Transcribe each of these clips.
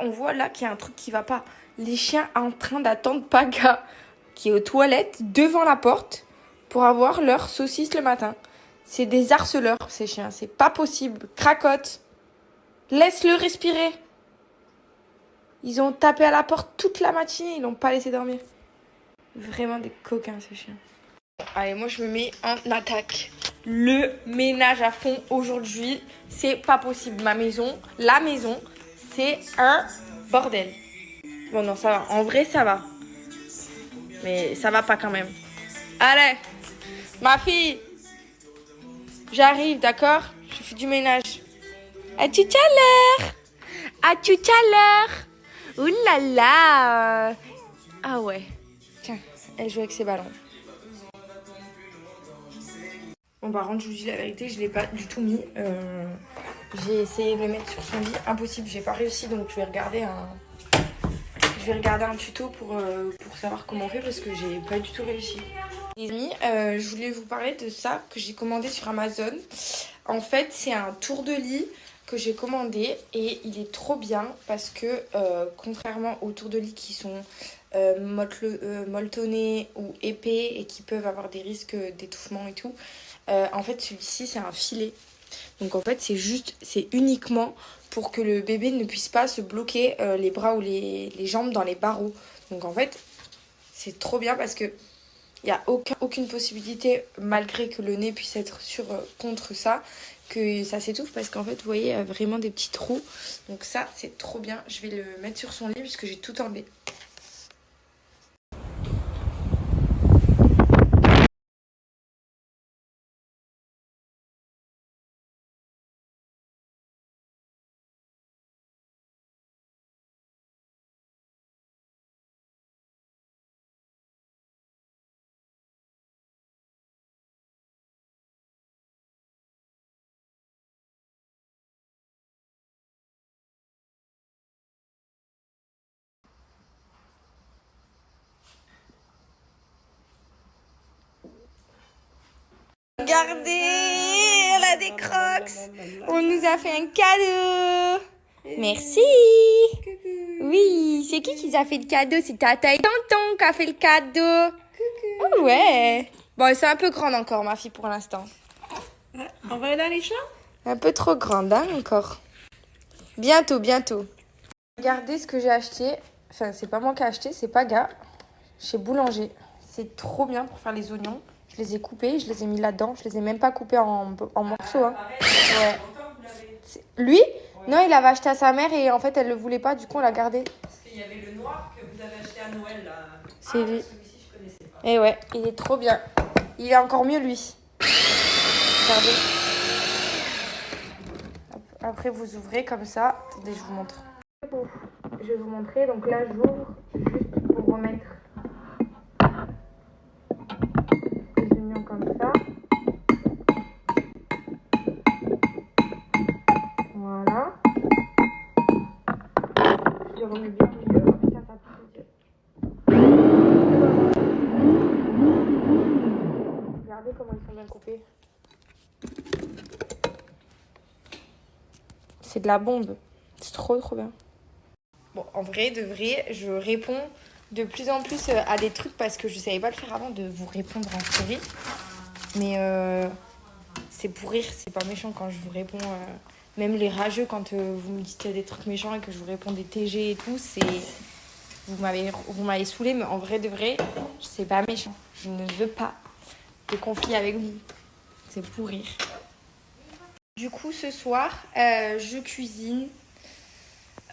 On voit là qu'il y a un truc qui va pas. Les chiens en train d'attendre Paga, qui est aux toilettes, devant la porte, pour avoir leur saucisse le matin. C'est des harceleurs, ces chiens. C'est pas possible. Cracotte. Laisse-le respirer. Ils ont tapé à la porte toute la matinée. Ils l'ont pas laissé dormir. Vraiment des coquins, ces chiens. Allez, moi, je me mets en attaque. Le ménage à fond aujourd'hui. C'est pas possible. Ma maison, la maison, c'est un bordel. Bon, non, ça va. En vrai, ça va. Mais ça va pas quand même. Allez, ma fille. J'arrive, d'accord? Je fais du ménage. À tout à l'heure. À tout à l'heure. Ouh là là. Ah ouais. Tiens, elle joue avec ses ballons. Bon, par contre, je vous dis la vérité, je l'ai pas du tout mis. J'ai essayé de le mettre sur son lit. Impossible, j'ai pas réussi. Donc, je vais regarder un tuto pour savoir comment on fait parce que j'ai pas du tout réussi. Les amis, je voulais vous parler de ça que j'ai commandé sur Amazon. En fait, c'est un tour de lit que j'ai commandé et il est trop bien parce que contrairement aux tours de lit qui sont molletonnés ou épais et qui peuvent avoir des risques d'étouffement et tout, en fait celui-ci c'est un filet. Donc en fait c'est uniquement pour que le bébé ne puisse pas se bloquer les bras ou les jambes dans les barreaux. Donc en fait c'est trop bien parce que il n'y a aucune possibilité, malgré que le nez puisse être contre ça, que ça s'étouffe parce qu'en fait, vous voyez, il y a vraiment des petits trous. Donc ça, c'est trop bien. Je vais le mettre sur son lit puisque j'ai tout enlevé. Regardez, elle a des crocs. On nous a fait un cadeau. Merci. Oui, c'est qui a fait le cadeau? C'est Tata et Tonton qui a fait le cadeau. Oh ouais. Bon, c'est un peu grande encore, ma fille, pour l'instant. On va aller dans les champs? Un peu trop grande, hein, encore. Bientôt. Regardez ce que j'ai acheté. Enfin, c'est pas moi qui ai acheté, c'est Paga. Chez Boulanger. C'est trop bien pour faire les oignons. Je les ai coupés, je les ai mis là-dedans. Je les ai même pas coupés en morceaux. Hein. Ouais. Lui? Non, il avait acheté à sa mère et en fait, elle le voulait pas. Du coup, on l'a gardé. Parce qu'il y avait le noir que vous avez acheté à Noël, là. C'est lui. Celui-ci, je connaissais pas. Et ouais, il est trop bien. Il est encore mieux, lui. Regardez. Après, vous ouvrez comme ça. Attendez, je vous montre. Je vais vous montrer. Donc là, j'ouvre juste pour remettre les oignons comme ça. Voilà. Je remets bien au milieu. Oh putain, ça pousse aux yeux. Regardez comment ils sont bien coupés. C'est de la bombe. C'est trop bien. Bon, en vrai, de vrai, je réponds de plus en plus à des trucs parce que je savais pas le faire avant de vous répondre en story. Mais c'est pour rire, c'est pas méchant quand je vous réponds. Même les rageux, quand vous me dites des trucs méchants et que je vous réponds des TG et tout, c'est... Vous m'avez saoulé, mais en vrai de vrai, c'est pas méchant. Je ne veux pas de conflit avec vous. C'est pour rire. Du coup, ce soir, je cuisine.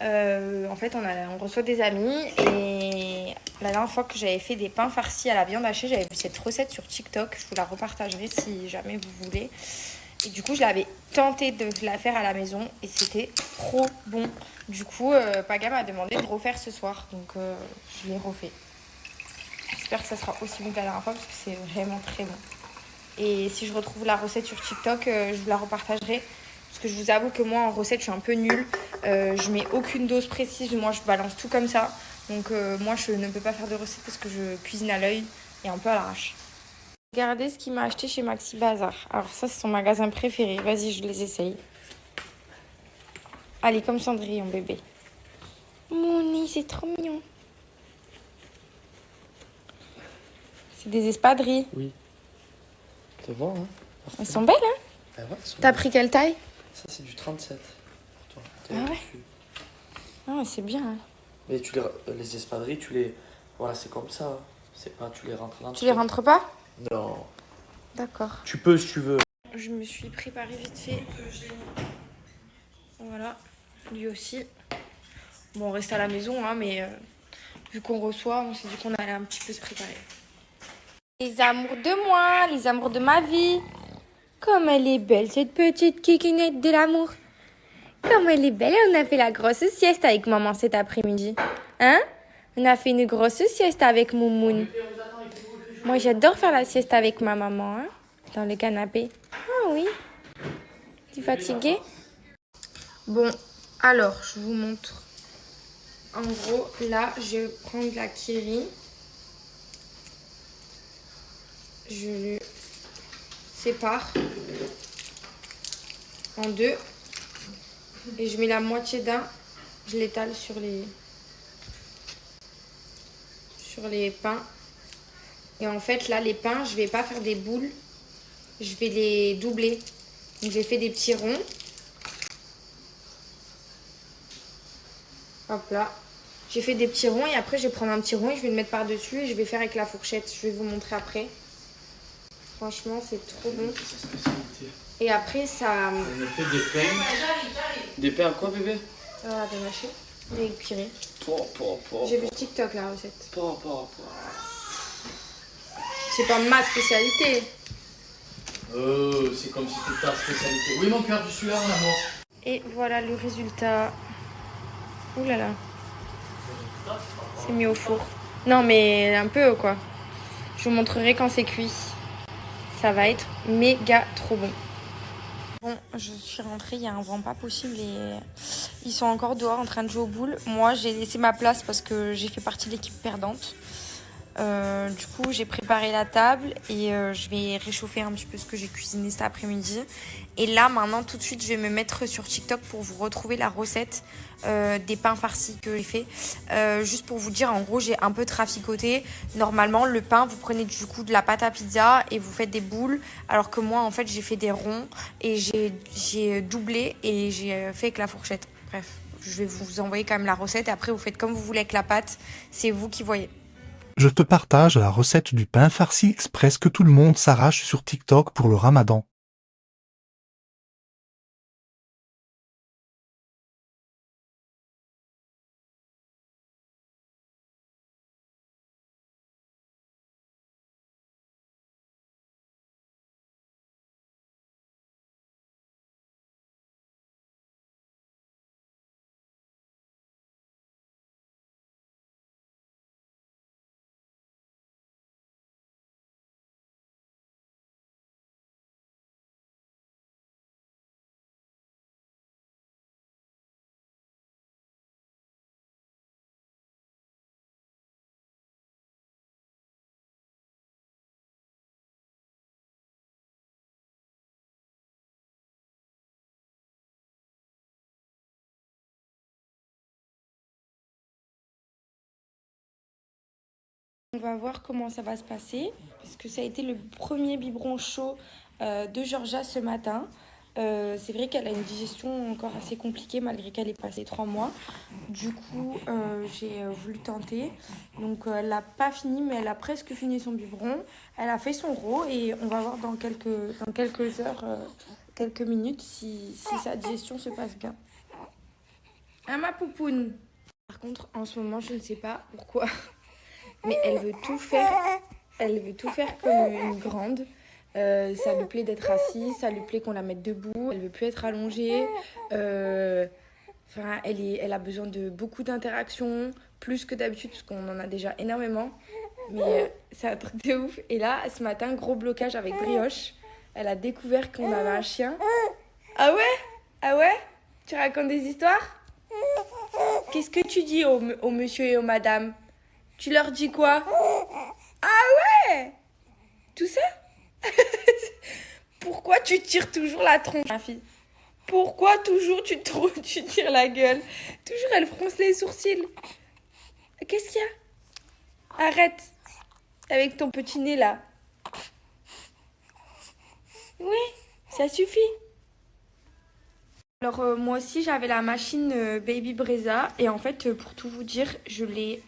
En fait, on reçoit des amis et la dernière fois que j'avais fait des pains farcis à la viande hachée, j'avais vu cette recette sur TikTok. Je vous la repartagerai si jamais vous voulez. Et du coup, je l'avais tenté de la faire à la maison et c'était trop bon. Du coup, Paga m'a demandé de refaire ce soir, donc je l'ai refait. J'espère que ça sera aussi bon que la dernière fois parce que c'est vraiment très bon. Et si je retrouve la recette sur TikTok, je vous la repartagerai. Parce que je vous avoue que moi, en recette, je suis un peu nulle. Je mets aucune dose précise. Moi, je balance tout comme ça. Donc, moi, je ne peux pas faire de recette parce que je cuisine à l'œil et un peu à l'arrache. Regardez ce qu'il m'a acheté chez Maxi Bazar. Alors ça, c'est son magasin préféré. Vas-y, je les essaye. Allez, comme Cendrillon, bébé. Oui, c'est trop mignon. C'est des espadrilles. Oui. Tu vois, hein? Elles sont belles, hein? Ah ouais, elles sont T'as belles. pris quelle taille? Ça, c'est du 37 pour toi. Ah ouais? Ah ouais, c'est bien. Hein. Mais les espadrilles, voilà, c'est comme ça. C'est pas, tu les rentres dans le Tu les rentres pas? Non. D'accord. Tu peux si tu veux. Je me suis préparée vite fait. Voilà, lui aussi. Bon, on reste à la maison, hein, mais vu qu'on reçoit, on s'est dit qu'on allait un petit peu se préparer. Les amours de moi, les amours de ma vie. Comme elle est belle, cette petite kikinette de l'amour. Comme elle est belle, on a fait la grosse sieste avec maman cet après-midi. Hein? On a fait une grosse sieste avec Moumoun. Moi, j'adore faire la sieste avec ma maman, hein, dans le canapé. Ah oui. Tu es fatiguée? Bon, alors, je vous montre. En gros, là, je vais prendre la kiri. Je le sépare en deux. Et je mets la moitié d'un. Je l'étale sur les pains. Et en fait, là, les pains, je vais pas faire des boules. Je vais les doubler. Donc, j'ai fait des petits ronds. Hop là. J'ai fait des petits ronds et après, je vais prendre un petit rond et je vais le mettre par-dessus et je vais faire avec la fourchette. Je vais vous montrer après. Franchement, c'est trop bon. Et après, ça... On a fait des pains. Des pains à quoi, bébé? Ça va bien mâcher. Des purées. J'ai vu TikTok, la recette. C'est pas ma spécialité. C'est comme si c'était ta spécialité. Oui, mon cœur, je suis là, mon amour. Et voilà le résultat. Ouh là là. C'est mis au four. Non, mais un peu, quoi. Je vous montrerai quand c'est cuit. Ça va être méga trop bon. Bon, je suis rentrée, il y a un vent pas possible et ils sont encore dehors en train de jouer aux boules. Moi, j'ai laissé ma place parce que j'ai fait partie de l'équipe perdante. Du coup, j'ai préparé la table et je vais réchauffer un petit peu ce que j'ai cuisiné cet après-midi. Et là, maintenant, tout de suite, je vais me mettre sur TikTok pour vous retrouver la recette des pains farcis que j'ai fait. Juste pour vous dire, en gros, j'ai un peu traficoté. Normalement, le pain, vous prenez du coup de la pâte à pizza et vous faites des boules. Alors que moi, en fait, j'ai fait des ronds et j'ai doublé et j'ai fait avec la fourchette. Bref, je vais vous envoyer quand même la recette. Et après, vous faites comme vous voulez avec la pâte. C'est vous qui voyez. Je te partage la recette du pain farci express que tout le monde s'arrache sur TikTok pour le Ramadan. On va voir comment ça va se passer, parce que ça a été le premier biberon chaud de Georgia ce matin. C'est vrai qu'elle a une digestion encore assez compliquée malgré qu'elle ait passé 3 mois. Du coup, j'ai voulu tenter. Donc, elle n'a pas fini, mais elle a presque fini son biberon. Elle a fait son rot et on va voir dans quelques heures, quelques minutes, si sa digestion se passe bien. Ah, ma poupoune! Par contre, en ce moment, je ne sais pas pourquoi. Mais elle veut tout faire. Elle veut tout faire comme une grande. Ça lui plaît d'être assise, ça lui plaît qu'on la mette debout. Elle veut plus être allongée. Enfin, elle a besoin de beaucoup d'interactions, plus que d'habitude, parce qu'on en a déjà énormément. Mais c'est un truc de ouf. Et là, ce matin, gros blocage avec Brioche. Elle a découvert qu'on avait un chien. Ah ouais? Ah ouais? Tu racontes des histoires? Qu'est-ce que tu dis au monsieur et aux madame? Tu leur dis quoi? Ah ouais? Tout ça? Pourquoi tu tires toujours la tronche, ma fille? Pourquoi toujours tu tires la gueule? Toujours elle fronce les sourcils. Qu'est-ce qu'il y a? Arrête. Avec ton petit nez là. Oui, ça suffit. Alors moi aussi j'avais la machine Baby Brezza et en fait pour tout vous dire je l'ai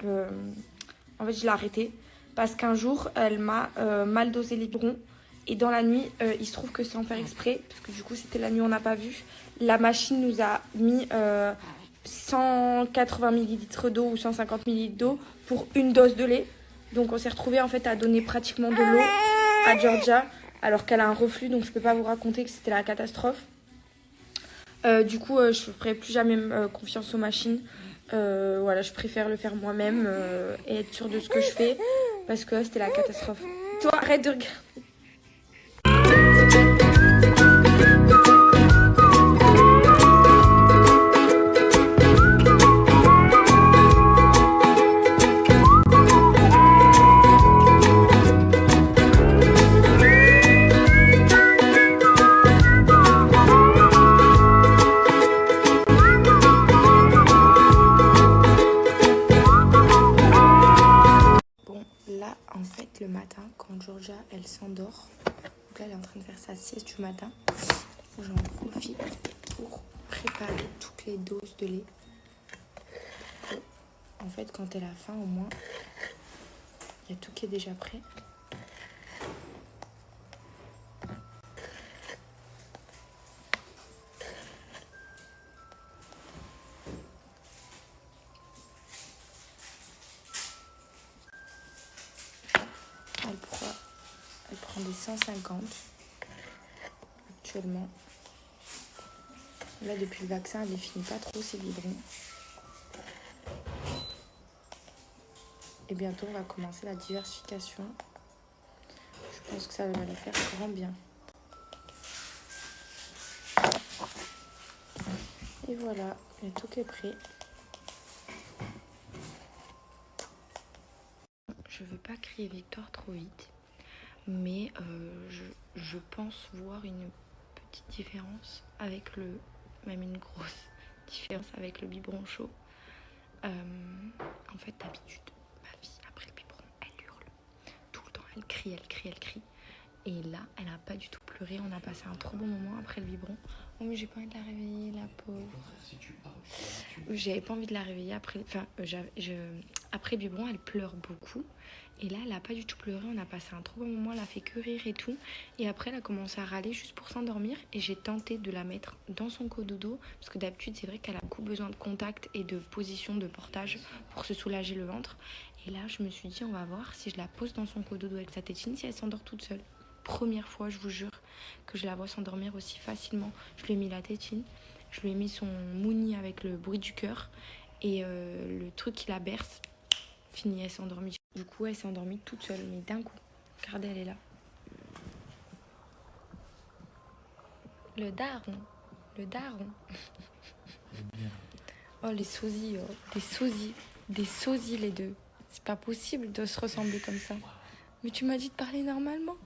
arrêtée parce qu'un jour elle m'a mal dosé les biberons et dans la nuit il se trouve que sans faire exprès parce que du coup c'était la nuit on n'a pas vu, la machine nous a mis 180 ml d'eau ou 150 ml d'eau pour une dose de lait, donc on s'est retrouvé en fait à donner pratiquement de l'eau à Georgia alors qu'elle a un reflux, donc je peux pas vous raconter que c'était la catastrophe. Du coup, je ferai plus jamais confiance aux machines. Voilà, je préfère le faire moi-même et être sûre de ce que je fais parce que c'était la catastrophe. Toi, arrête de regarder. En fait, le matin, quand Georgia, elle s'endort, donc là, elle est en train de faire sa sieste du matin, j'en profite pour préparer toutes les doses de lait. En fait, quand elle a faim, au moins, il y a tout qui est déjà prêt. Elle prend des 150 actuellement. Là, depuis le vaccin, elle ne finit pas trop ses biberons. Et bientôt, on va commencer la diversification. Je pense que ça va lui faire grand bien. Et voilà, il y a tout qui est prêt. Je veux pas crier victoire trop vite, mais je pense voir une petite différence avec même une grosse différence avec le biberon chaud. En fait, d'habitude, ma fille, après le biberon, elle hurle tout le temps, elle crie. Et là, elle n'a pas du tout pleuré, on a passé un trop bon moment après le biberon. Oh mais j'ai pas envie de la réveiller, la pauvre. J'avais pas envie de la réveiller après. Après le biberon, elle pleure beaucoup. Et là, elle a pas du tout pleuré. On a passé un trop bon moment. Elle a fait que rire et tout. Et après, elle a commencé à râler juste pour s'endormir. Et j'ai tenté de la mettre dans son cododo. Parce que d'habitude, c'est vrai qu'elle a beaucoup besoin de contact et de position de portage pour se soulager le ventre. Et là, je me suis dit, on va voir si je la pose dans son cododo avec sa tétine, si elle s'endort toute seule. Première fois, je vous jure, que je la vois s'endormir aussi facilement. Je lui ai mis la tétine, je lui ai mis son mouni avec le bruit du cœur et le truc qui la berce. Fini, elle s'est endormie. Du coup, elle s'est endormie toute seule, mais d'un coup. Regardez, elle est là. Le daron. Oh, les sosies, des sosies les deux. C'est pas possible de se ressembler comme ça. Mais tu m'as dit de parler normalement.